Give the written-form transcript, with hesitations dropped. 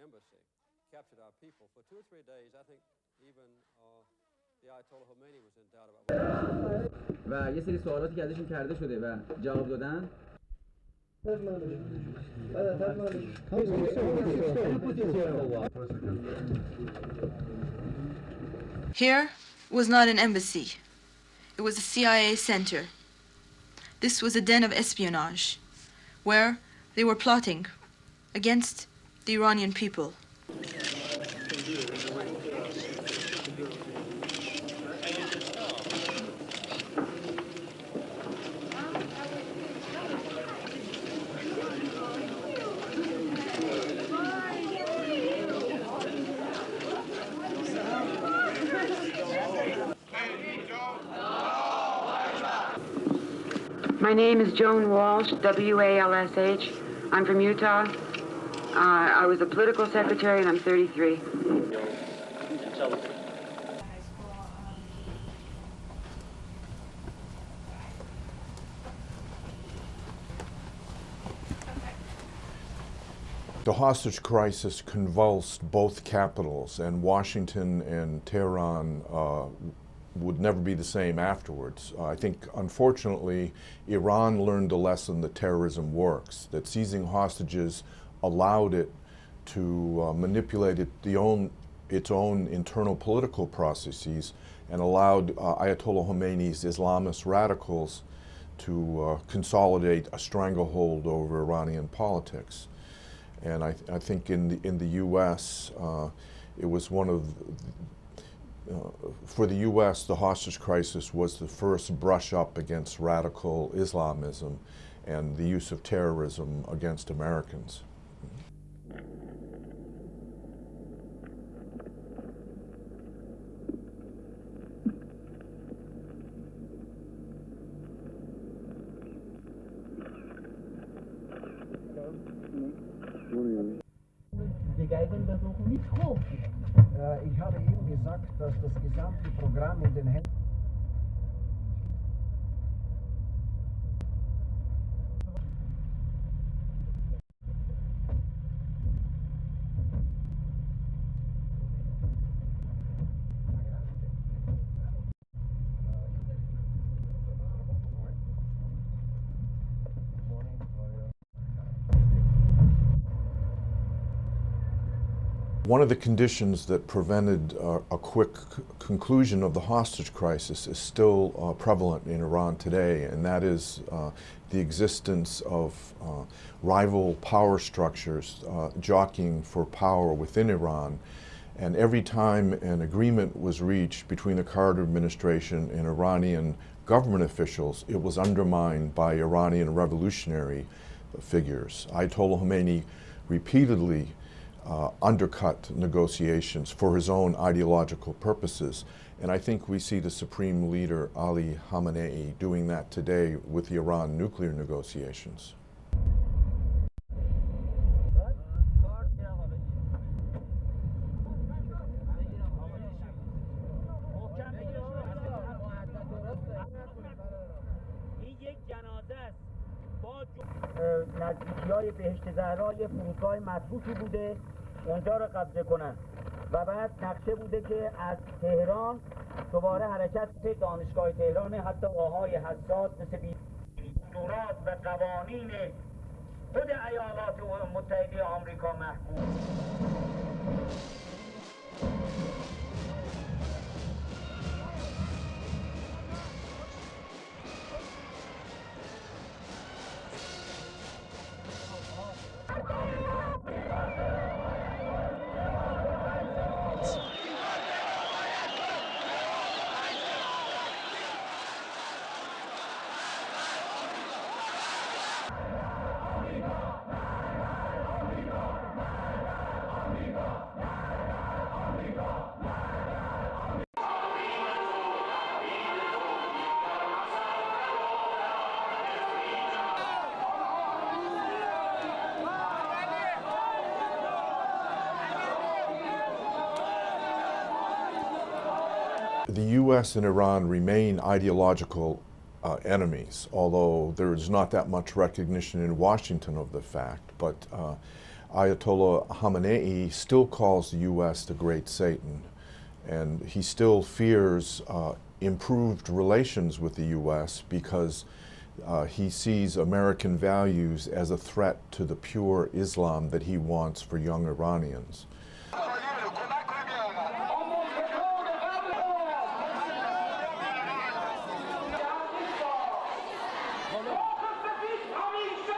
embassy, captured our people. For 2 or 3 days, I think even the Ayatollah Khomeini was in doubt about و یه سری سوالاتی که ازشون کرده شده و جواب دادن. Here was not an embassy. It was a CIA center. This was a den of espionage, where they were plotting against the Iranian people. My name is Joan Walsh, W-A-L-S-H. I'm from Utah. I was a political secretary and I'm 33. The hostage crisis convulsed both capitals, and Washington and Tehran would never be the same afterwards. I think, unfortunately, Iran learned the lesson that terrorism works, that seizing hostages allowed it to manipulate its own internal political processes and allowed Ayatollah Khomeini's Islamist radicals to consolidate a stranglehold over Iranian politics. And I think in the U.S., it was one of for the U.S., the hostage crisis was the first brush up against radical Islamism and the use of terrorism against Americans. Ich habe eben gesagt, dass das gesamte Programm in den Händen One of the conditions that prevented a quick conclusion of the hostage crisis is still prevalent in Iran today, and that is the existence of rival power structures jockeying for power within Iran. And every time an agreement was reached between the Carter administration and Iranian government officials, it was undermined by Iranian revolutionary figures. Ayatollah Khomeini repeatedly undercut negotiations for his own ideological purposes. And I think we see the supreme leader, Ali Khamenei, doing that today with the Iran nuclear negotiations. نزدیکی‌های بهشت زهرا یه فرودگاه مطبوعی بوده اونجا رو قبضه کنن و بعد نقشه بوده که از تهران دوباره حرکت به دانشگاه تهران حتی راه‌های حساس مثل دستورات و قوانین خود ایالات متحده آمریکا محکوم. The U.S. and Iran remain ideological enemies, although there is not that much recognition in Washington of the fact. But Ayatollah Khamenei still calls the U.S. the Great Satan, and he still fears improved relations with the U.S. because he sees American values as a threat to the pure Islam that he wants for young Iranians.